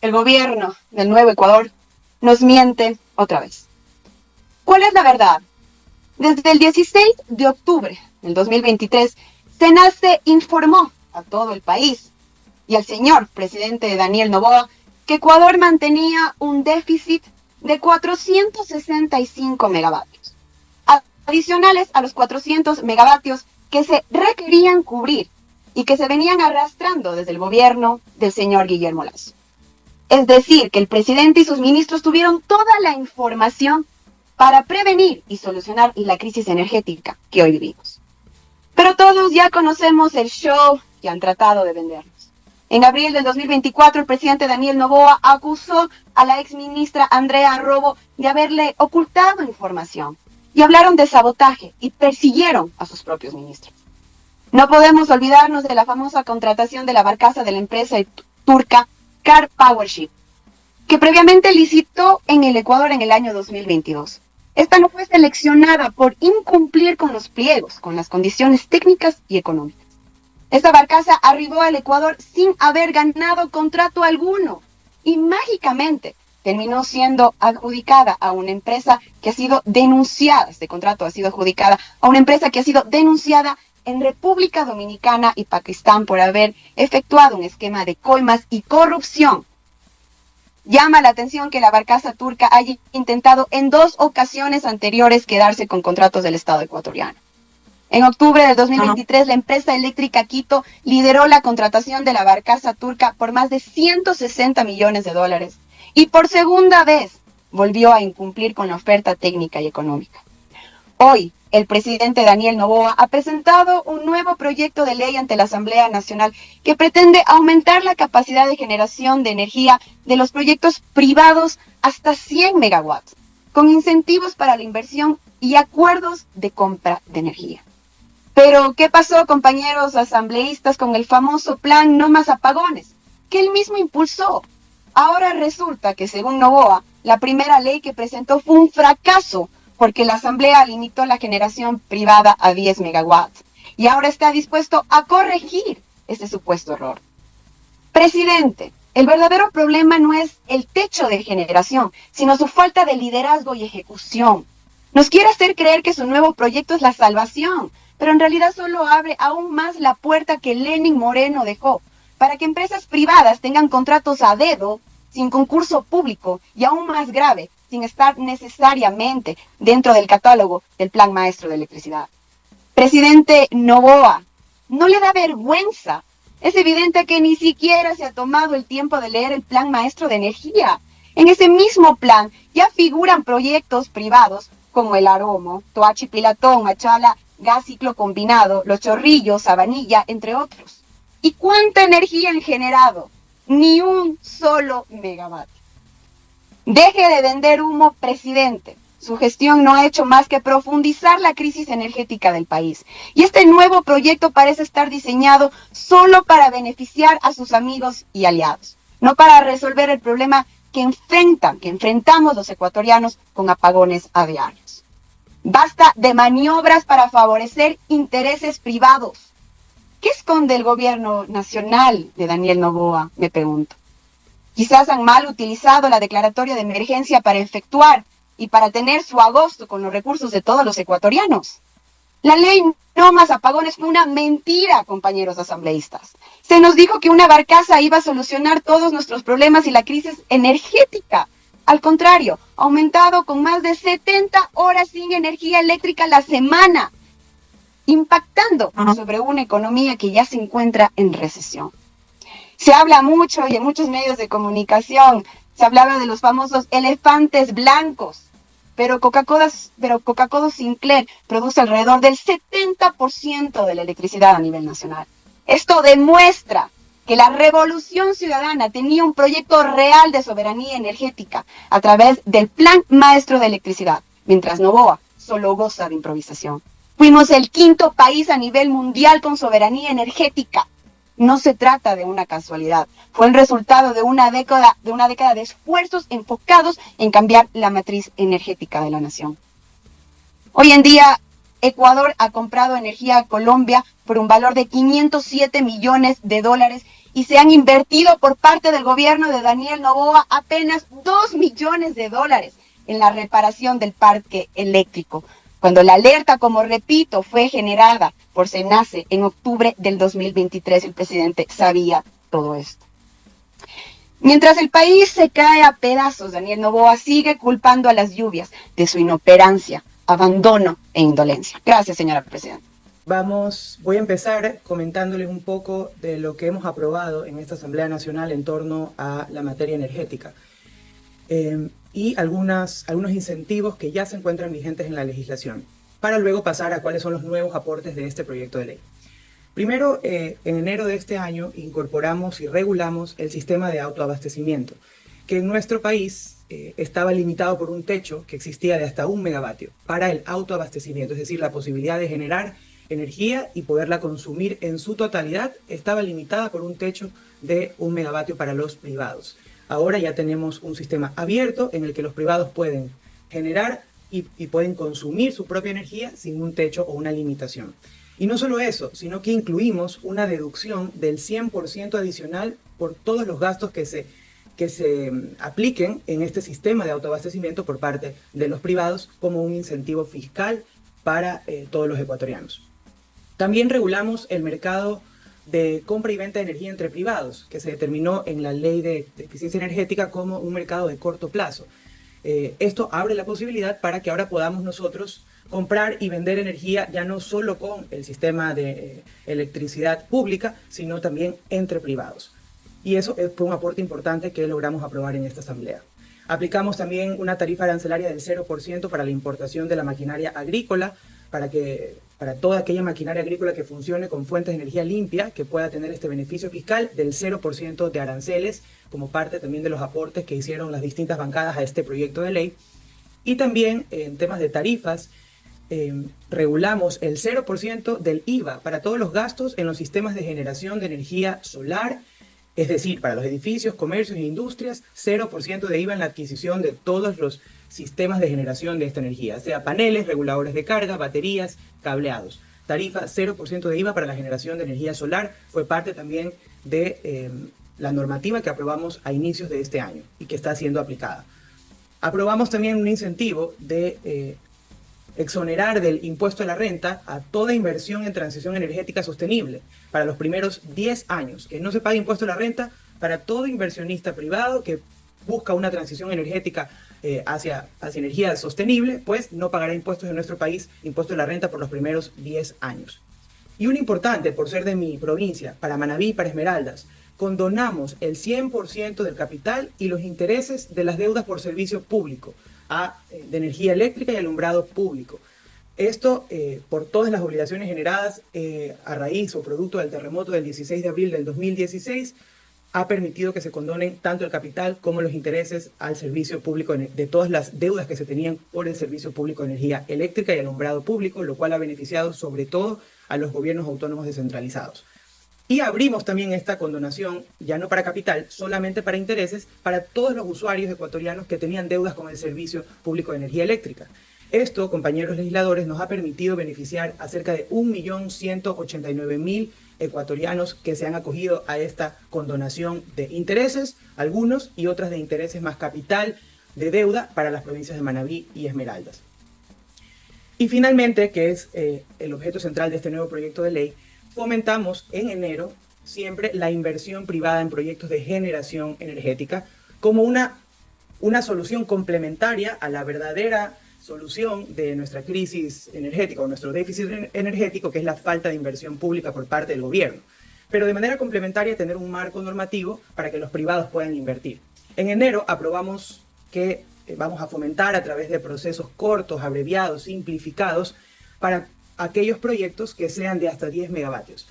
el gobierno del Nuevo Ecuador nos miente otra vez. ¿Cuál es la verdad? Desde el 16 de octubre del 2023, SENACE informó a todo el país y al señor presidente Daniel Noboa que Ecuador mantenía un déficit de 465 megavatios, adicionales a los 400 megavatios que se requerían cubrir y que se venían arrastrando desde el gobierno del señor Guillermo Lasso. Es decir, que el presidente y sus ministros tuvieron toda la información para prevenir y solucionar la crisis energética que hoy vivimos. Pero todos ya conocemos el show que han tratado de vendernos. En abril del 2024, el presidente Daniel Noboa acusó a la exministra Andrea Robo de haberle ocultado información y hablaron de sabotaje y persiguieron a sus propios ministros. No podemos olvidarnos de la famosa contratación de la barcaza de la empresa turca Car Powership, que previamente licitó en el Ecuador en el año 2022. Esta no fue seleccionada por incumplir con los pliegos, con las condiciones técnicas y económicas. Esta barcaza arribó al Ecuador sin haber ganado contrato alguno y mágicamente terminó siendo adjudicada a una empresa que ha sido denunciada. Este contrato ha sido adjudicada a una empresa que ha sido denunciada en República Dominicana y Pakistán por haber efectuado un esquema de coimas y corrupción. Llama la atención que la barcaza turca haya intentado en 2 ocasiones anteriores quedarse con contratos del Estado ecuatoriano. En octubre del 2023, la empresa eléctrica Quito lideró la contratación de la barcaza turca por más de 160 millones de dólares y por segunda vez volvió a incumplir con la oferta técnica y económica. Hoy, el presidente Daniel Noboa ha presentado un nuevo proyecto de ley ante la Asamblea Nacional que pretende aumentar la capacidad de generación de energía de los proyectos privados hasta 100 megawatts, con incentivos para la inversión y acuerdos de compra de energía. Pero, ¿qué pasó, compañeros asambleístas, con el famoso plan No Más Apagones, que él mismo impulsó? Ahora resulta que, según Noboa, la primera ley que presentó fue un fracaso porque la Asamblea limitó la generación privada a 10 megawatts y ahora está dispuesto a corregir ese supuesto error. Presidente, el verdadero problema no es el techo de generación, sino su falta de liderazgo y ejecución. Nos quiere hacer creer que su nuevo proyecto es la salvación, pero en realidad solo abre aún más la puerta que Lenin Moreno dejó para que empresas privadas tengan contratos a dedo, sin concurso público y aún más grave, sin estar necesariamente dentro del catálogo del Plan Maestro de Electricidad. Presidente Noboa, ¿no le da vergüenza? Es evidente que ni siquiera se ha tomado el tiempo de leer el Plan Maestro de Energía. En ese mismo plan ya figuran proyectos privados como el Aromo, Toachi Pilatón, Machala, Gas Ciclo Combinado, Los Chorrillos, Sabanilla, entre otros. ¿Y cuánta energía han generado? Ni un solo megavatio. Deje de vender humo, presidente. Su gestión no ha hecho más que profundizar la crisis energética del país. Y este nuevo proyecto parece estar diseñado solo para beneficiar a sus amigos y aliados, no para resolver el problema que enfrentamos los ecuatorianos con apagones a diarios. Basta de maniobras para favorecer intereses privados. ¿Qué esconde el gobierno nacional de Daniel Noboa? Me pregunto. Quizás han mal utilizado la declaratoria de emergencia para efectuar y para tener su agosto con los recursos de todos los ecuatorianos. La ley No Más Apagones fue una mentira, compañeros asambleístas. Se nos dijo que una barcaza iba a solucionar todos nuestros problemas y la crisis energética. Al contrario, ha aumentado con más de 70 horas sin energía eléctrica a la semana, impactando sobre una economía que ya se encuentra en recesión. Se habla mucho y en muchos medios de comunicación se hablaba de los famosos elefantes blancos, pero Coca-Cola Sinclair produce alrededor del 70% de la electricidad a nivel nacional. Esto demuestra que la Revolución Ciudadana tenía un proyecto real de soberanía energética a través del Plan Maestro de Electricidad, mientras Noboa solo goza de improvisación. Fuimos el 5º país a nivel mundial con soberanía energética. No se trata de una casualidad, fue el resultado de una década de esfuerzos enfocados en cambiar la matriz energética de la nación. Hoy en día, Ecuador ha comprado energía a Colombia por un valor de $507 millones y se han invertido por parte del gobierno de Daniel Noboa apenas $2 millones en la reparación del parque eléctrico, cuando la alerta, como repito, fue generada por SENACE en octubre del 2023. El presidente sabía todo esto. Mientras el país se cae a pedazos, Daniel Noboa sigue culpando a las lluvias de su inoperancia, abandono e indolencia. Gracias, señora presidenta. Voy a empezar comentándoles un poco de lo que hemos aprobado en esta Asamblea Nacional en torno a la materia energética y algunos incentivos que ya se encuentran vigentes en la legislación, para luego pasar a cuáles son los nuevos aportes de este proyecto de ley. Primero, en enero de este año incorporamos y regulamos el sistema de autoabastecimiento, que en nuestro país estaba limitado por un techo que existía de hasta 1 megavatio para el autoabastecimiento, es decir, la posibilidad de generar energía y poderla consumir en su totalidad estaba limitada por un techo de 1 megavatio para los privados. Ahora ya tenemos un sistema abierto en el que los privados pueden generar y pueden consumir su propia energía sin un techo o una limitación. Y no solo eso, sino que incluimos una deducción del 100% adicional por todos los gastos que se apliquen en este sistema de autoabastecimiento por parte de los privados como un incentivo fiscal para todos los ecuatorianos. También regulamos el mercado de compra y venta de energía entre privados, que se determinó en la Ley de Eficiencia Energética como un mercado de corto plazo. Esto abre la posibilidad para que ahora podamos nosotros comprar y vender energía ya no solo con el sistema de electricidad pública, sino también entre privados. Y eso fue un aporte importante que logramos aprobar en esta Asamblea. Aplicamos también una tarifa arancelaria del 0% para la importación de la maquinaria agrícola, para toda aquella maquinaria agrícola que funcione con fuentes de energía limpia, que pueda tener este beneficio fiscal del 0% de aranceles, como parte también de los aportes que hicieron las distintas bancadas a este proyecto de ley. Y también en temas de tarifas, regulamos el 0% del IVA para todos los gastos en los sistemas de generación de energía solar, es decir, para los edificios, comercios e industrias, 0% de IVA en la adquisición de todos los sistemas de generación de esta energía, sea paneles, reguladores de carga, baterías, cableados. Tarifa 0% de IVA para la generación de energía solar fue parte también de la normativa que aprobamos a inicios de este año y que está siendo aplicada. Aprobamos también un incentivo de exonerar del impuesto a la renta a toda inversión en transición energética sostenible para los primeros 10 años, que no se pague impuesto a la renta para todo inversionista privado que busca una transición energética hacia energía sostenible, pues no pagará impuestos en nuestro país, impuesto a la renta por los primeros 10 años. Y un importante, por ser de mi provincia, para Manabí y para Esmeraldas, condonamos el 100% del capital y los intereses de las deudas por servicio público de energía eléctrica y alumbrado público. Esto por todas las obligaciones generadas a raíz o producto del terremoto del 16 de abril del 2016, ha permitido que se condonen tanto el capital como los intereses al servicio público de todas las deudas que se tenían por el servicio público de energía eléctrica y alumbrado público, lo cual ha beneficiado sobre todo a los gobiernos autónomos descentralizados. Y abrimos también esta condonación, ya no para capital, solamente para intereses, para todos los usuarios ecuatorianos que tenían deudas con el Servicio Público de Energía Eléctrica. Esto, compañeros legisladores, nos ha permitido beneficiar a cerca de 1.189.000 ecuatorianos que se han acogido a esta condonación de intereses, algunos y otras de intereses más capital de deuda para las provincias de Manabí y Esmeraldas. Y finalmente, que es el objeto central de este nuevo proyecto de ley, fomentamos en enero siempre la inversión privada en proyectos de generación energética como una solución complementaria a la verdadera solución de nuestra crisis energética o nuestro déficit energético, que es la falta de inversión pública por parte del gobierno. Pero de manera complementaria tener un marco normativo para que los privados puedan invertir. En enero aprobamos que vamos a fomentar a través de procesos cortos, abreviados, simplificados, para aquellos proyectos que sean de hasta 10 megavatios.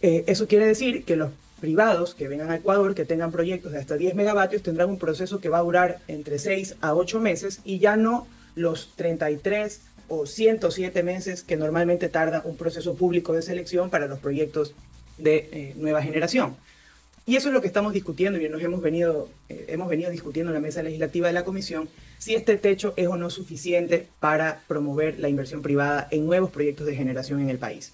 Eso quiere decir que los privados que vengan a Ecuador, que tengan proyectos de hasta 10 megavatios, tendrán un proceso que va a durar entre 6 a 8 meses y ya no los 33 o 107 meses que normalmente tarda un proceso público de selección para los proyectos de nueva generación. Y eso es lo que estamos discutiendo y hemos venido discutiendo en la mesa legislativa de la Comisión, si este techo es o no suficiente para promover la inversión privada en nuevos proyectos de generación en el país.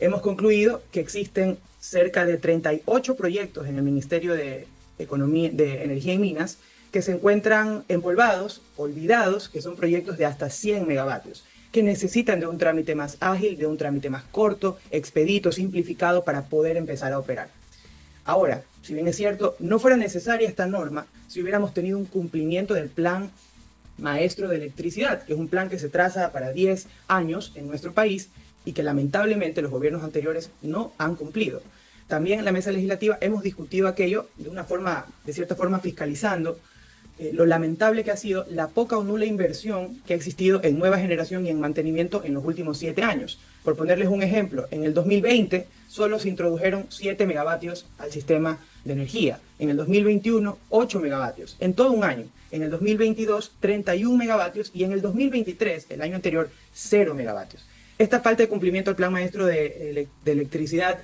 hemos concluido que existen cerca de 38 proyectos en el Ministerio de Energía y Minas que se encuentran empolvados, olvidados, que son proyectos de hasta 100 megavatios, que necesitan de un trámite más ágil, de un trámite más corto, expedito, simplificado para poder empezar a operar. Ahora, si bien es cierto, no fuera necesaria esta norma si hubiéramos tenido un cumplimiento del Plan Maestro de Electricidad, que es un plan que se traza para 10 años en nuestro país y que lamentablemente los gobiernos anteriores no han cumplido. También en la mesa legislativa hemos discutido aquello de cierta forma fiscalizando lo lamentable que ha sido la poca o nula inversión que ha existido en nueva generación y en mantenimiento en los últimos 7 años. Por ponerles un ejemplo, en el 2020 solo se introdujeron 7 megavatios al sistema de energía. En el 2021, 8 megavatios. En todo un año. En el 2022, 31 megavatios. Y en el 2023, el año anterior, 0 megavatios. Esta falta de cumplimiento al Plan Maestro de Electricidad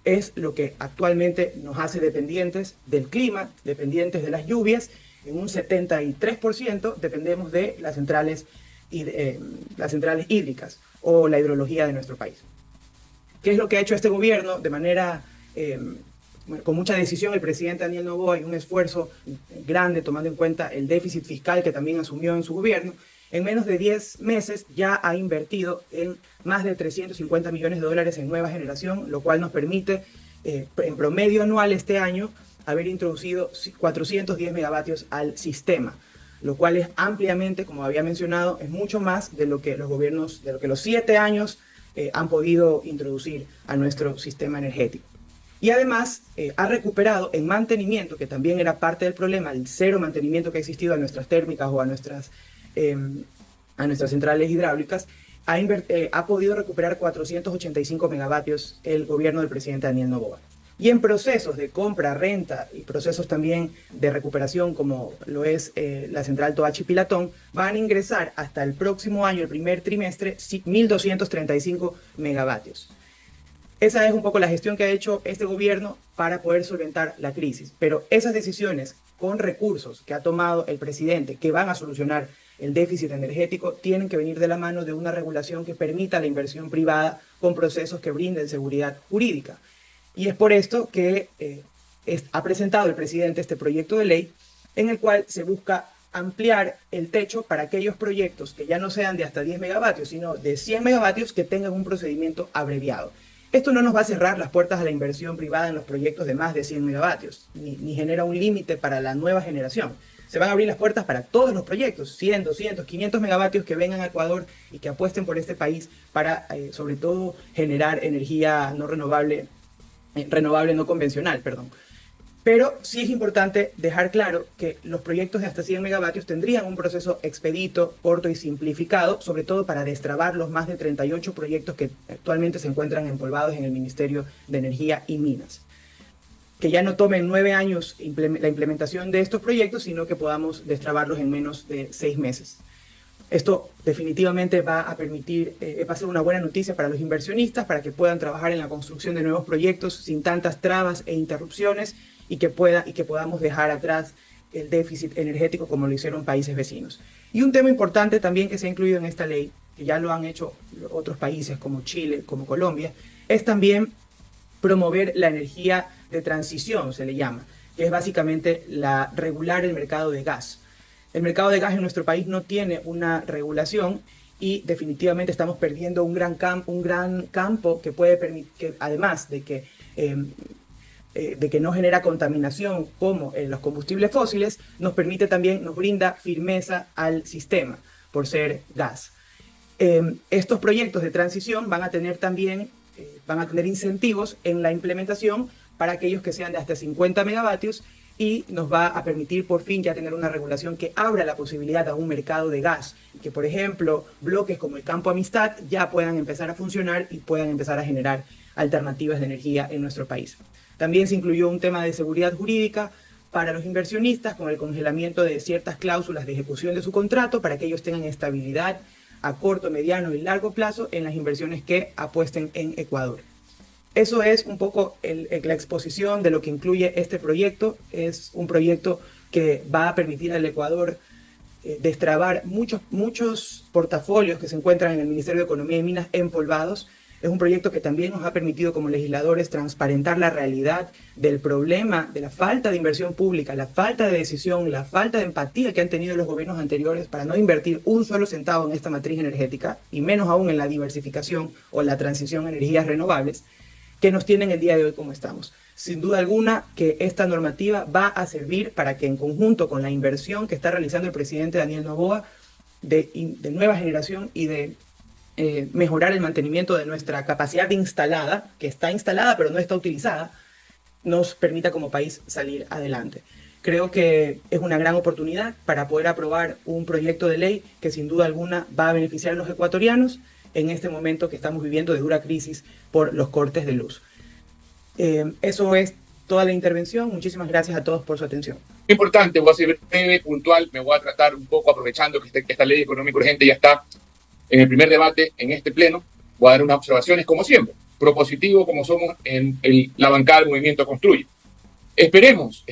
es lo que actualmente nos hace dependientes del clima, dependientes de las lluvias. En un 73% dependemos de las centrales hídricas o la hidrología de nuestro país. ¿Qué es lo que ha hecho este gobierno? De manera, con mucha decisión, el presidente Daniel Noboa y un esfuerzo grande tomando en cuenta el déficit fiscal que también asumió en su gobierno, en menos de 10 meses ya ha invertido en más de 350 millones de dólares en nueva generación, lo cual nos permite, en promedio anual este año, haber introducido 410 megavatios al sistema, lo cual es ampliamente, como había mencionado, es mucho más de lo que los 7 años han podido introducir a nuestro sistema energético. Y además ha recuperado en mantenimiento, que también era parte del problema, el cero mantenimiento que ha existido a nuestras térmicas o a nuestras centrales hidráulicas, ha podido recuperar 485 megavatios el gobierno del presidente Daniel Noboa. Y en procesos de compra, renta y procesos también de recuperación, como lo es la central Toachi Pilatón, van a ingresar hasta el próximo año, el primer trimestre, 1.235 megavatios. Esa es un poco la gestión que ha hecho este gobierno para poder solventar la crisis. Pero esas decisiones con recursos que ha tomado el presidente que van a solucionar el déficit energético tienen que venir de la mano de una regulación que permita la inversión privada con procesos que brinden seguridad jurídica. Y es por esto que ha presentado el presidente este proyecto de ley en el cual se busca ampliar el techo para aquellos proyectos que ya no sean de hasta 10 megavatios, sino de 100 megavatios que tengan un procedimiento abreviado. Esto no nos va a cerrar las puertas a la inversión privada en los proyectos de más de 100 megavatios, ni genera un límite para la nueva generación. Se van a abrir las puertas para todos los proyectos, 100, 200, 500 megavatios que vengan a Ecuador y que apuesten por este país para, sobre todo, generar energía no renovable, no convencional, perdón. Pero sí es importante dejar claro que los proyectos de hasta 100 megavatios tendrían un proceso expedito, corto y simplificado, sobre todo para destrabar los más de 38 proyectos que actualmente se encuentran empolvados en el Ministerio de Energía y Minas. Que ya no tomen 9 años la implementación de estos proyectos, sino que podamos destrabarlos en menos de 6 meses. Esto definitivamente va a permitir, va a ser una buena noticia para los inversionistas, para que puedan trabajar en la construcción de nuevos proyectos sin tantas trabas e interrupciones y que podamos dejar atrás el déficit energético como lo hicieron países vecinos. Y un tema importante también que se ha incluido en esta ley, que ya lo han hecho otros países como Chile, como Colombia, es también promover la energía de transición, se le llama, que es básicamente regular el mercado de gas. El mercado de gas en nuestro país no tiene una regulación y definitivamente estamos perdiendo un gran campo que puede permitir, que además de que no genera contaminación como los combustibles fósiles, nos brinda firmeza al sistema por ser gas. Estos proyectos de transición van a tener incentivos en la implementación para aquellos que sean de hasta 50 megavatios y nos va a permitir por fin ya tener una regulación que abra la posibilidad a un mercado de gas, que por ejemplo bloques como el Campo Amistad ya puedan empezar a funcionar y puedan empezar a generar alternativas de energía en nuestro país. También se incluyó un tema de seguridad jurídica para los inversionistas con el congelamiento de ciertas cláusulas de ejecución de su contrato para que ellos tengan estabilidad a corto, mediano y largo plazo en las inversiones que apuesten en Ecuador. Eso es un poco la exposición de lo que incluye este proyecto. Es un proyecto que va a permitir al Ecuador destrabar muchos portafolios que se encuentran en el Ministerio de Economía y Minas empolvados. Es un proyecto que también nos ha permitido como legisladores transparentar la realidad del problema de la falta de inversión pública, la falta de decisión, la falta de empatía que han tenido los gobiernos anteriores para no invertir un solo centavo en esta matriz energética, y menos aún en la diversificación o la transición a energías renovables, que nos tienen el día de hoy como estamos. Sin duda alguna que esta normativa va a servir para que, en conjunto con la inversión que está realizando el presidente Daniel Noboa de nueva generación y de mejorar el mantenimiento de nuestra capacidad instalada, que está instalada pero no está utilizada, nos permita como país salir adelante. Creo que es una gran oportunidad para poder aprobar un proyecto de ley que sin duda alguna va a beneficiar a los ecuatorianos en este momento que estamos viviendo de dura crisis por los cortes de luz. Eso es toda la intervención. Muchísimas gracias a todos por su atención. Importante, voy a ser breve, puntual, me voy a tratar un poco, aprovechando que esta ley económica urgente ya está en el primer debate en este pleno, voy a dar unas observaciones como siempre, propositivo como somos en la bancada del Movimiento Construye. Esperemos,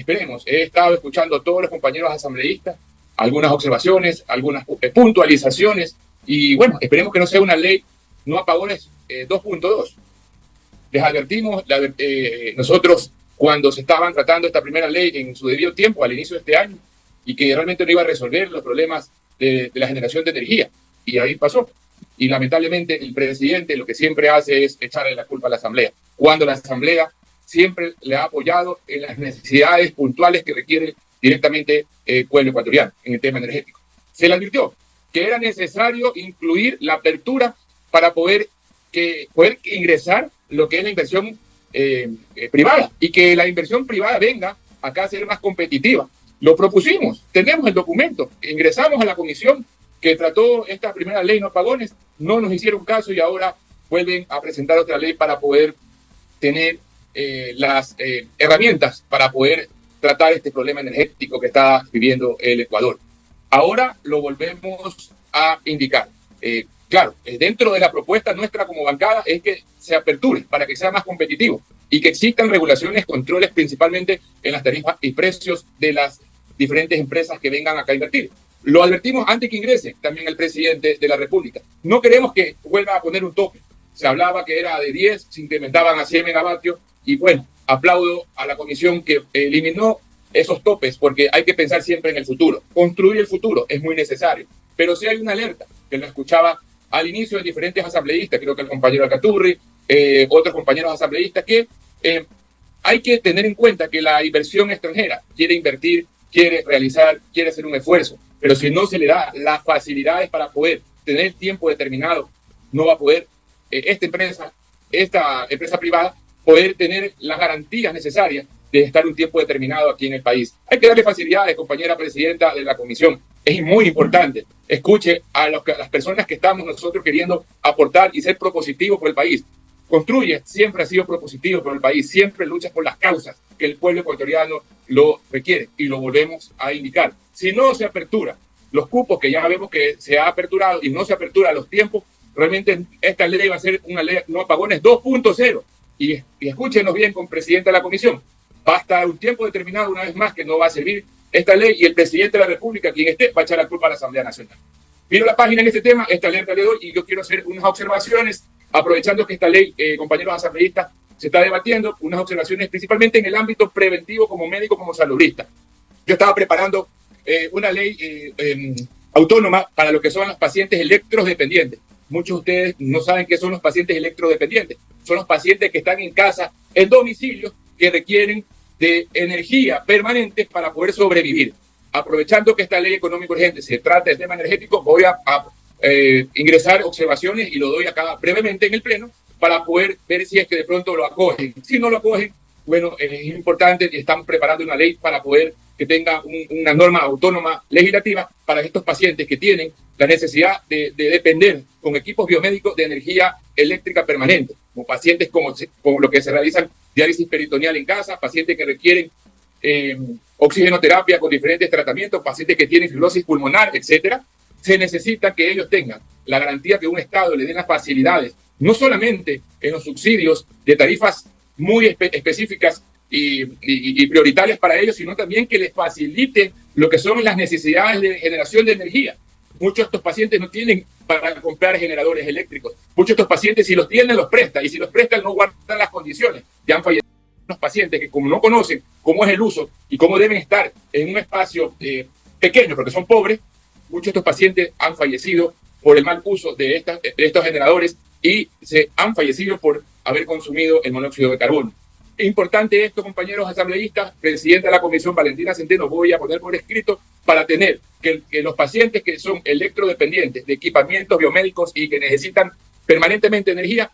he estado escuchando a todos los compañeros asambleístas, algunas observaciones, algunas puntualizaciones, y bueno, esperemos que no sea una ley no apagones 2.2. Les advertimos, nosotros cuando se estaban tratando esta primera ley en su debido tiempo, al inicio de este año, y que realmente no iba a resolver los problemas de la generación de energía. Y ahí pasó. Y lamentablemente el presidente lo que siempre hace es echarle la culpa a la Asamblea, cuando la Asamblea siempre le ha apoyado en las necesidades puntuales que requiere directamente el pueblo ecuatoriano en el tema energético. Se le advirtió que era necesario incluir la apertura para poder ingresar lo que es la inversión privada, y que la inversión privada venga acá a ser más competitiva. Lo propusimos, tenemos el documento, ingresamos a la comisión que trató esta primera ley no apagones, no nos hicieron caso y ahora vuelven a presentar otra ley para poder tener las herramientas para poder tratar este problema energético que está viviendo el Ecuador. Ahora lo volvemos a indicar. Claro, dentro de la propuesta nuestra como bancada es que se aperture para que sea más competitivo y que existan regulaciones, controles principalmente en las tarifas y precios de las diferentes empresas que vengan acá a invertir. Lo advertimos antes que ingrese también el presidente de la República. No queremos que vuelva a poner un tope. Se hablaba que era de 10, se incrementaban a 100 megavatios y bueno, aplaudo a la comisión que eliminó esos topes porque hay que pensar siempre en el futuro. Construir el futuro es muy necesario, pero sí hay una alerta que lo escuchaba al inicio de diferentes asambleístas, creo que el compañero Alcaturri, otros compañeros asambleístas, que hay que tener en cuenta que la inversión extranjera quiere invertir, quiere realizar, quiere hacer un esfuerzo, pero si no se le da las facilidades para poder tener tiempo determinado, no va a poder esta empresa privada poder tener las garantías necesarias de estar un tiempo determinado aquí en el país. Hay que darle facilidades, compañera presidenta de la comisión. Es muy importante. Escuche a las personas que estamos nosotros queriendo aportar y ser propositivos por el país. Construye, siempre ha sido propositivo por el país, siempre lucha por las causas que el pueblo ecuatoriano lo requiere y lo volvemos a indicar. Si no se apertura los cupos, que ya vemos que se ha aperturado y no se apertura los tiempos, realmente esta ley va a ser una ley no apagones 2.0. Y escúchenos bien con presidente de la comisión. Va a estar un tiempo determinado una vez más que no va a servir esta ley y el presidente de la República, quien esté, va a echar la culpa a la Asamblea Nacional. Miro la página en este tema, esta alerta le doy y yo quiero hacer unas observaciones, aprovechando que esta ley, compañeros asambleístas, se está debatiendo, unas observaciones principalmente en el ámbito preventivo como médico, como saludista. Yo estaba preparando una ley autónoma para lo que son los pacientes electrodependientes. Muchos de ustedes no saben qué son los pacientes electrodependientes. Son los pacientes que están en casa, en domicilio, que requieren de energía permanente para poder sobrevivir. Aprovechando que esta ley económica urgente se trata del tema energético, voy a ingresar observaciones y lo doy acá brevemente en el pleno para poder ver si es que de pronto lo acogen. Si no lo acogen, bueno, es importante y estamos preparando una ley para poder que tenga una norma autónoma legislativa para estos pacientes que tienen la necesidad de depender con equipos biomédicos de energía eléctrica permanente, como pacientes como lo que se realizan diálisis peritoneal en casa, pacientes que requieren oxigenoterapia con diferentes tratamientos, pacientes que tienen fibrosis pulmonar, etcétera. Se necesita que ellos tengan la garantía que un Estado le dé las facilidades, no solamente en los subsidios de tarifas muy específicas y prioritarias para ellos, sino también que les facilite lo que son las necesidades de generación de energía. Muchos de estos pacientes no tienen para comprar generadores eléctricos. Muchos de estos pacientes, si los tienen, los prestan. Y si los prestan, no guardan las condiciones. Ya han fallecido unos pacientes que, como no conocen cómo es el uso y cómo deben estar en un espacio pequeño, porque son pobres, muchos de estos pacientes han fallecido por el mal uso de estos generadores y se han fallecido por haber consumido el monóxido de carbono. Es importante esto, compañeros asambleístas. Presidenta de la Comisión, Valentina Centeno, voy a poner por escrito para tener que los pacientes que son electrodependientes de equipamientos biomédicos y que necesitan permanentemente energía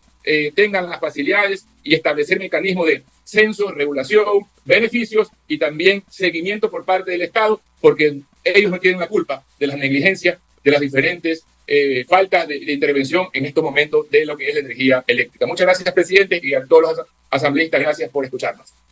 tengan las facilidades y establecer mecanismos de censo, regulación, beneficios y también seguimiento por parte del Estado, porque ellos no tienen la culpa de las negligencias, de las diferentes faltas de intervención en estos momentos de lo que es la energía eléctrica. Muchas gracias, presidente, y a todos los asambleístas, gracias por escucharnos.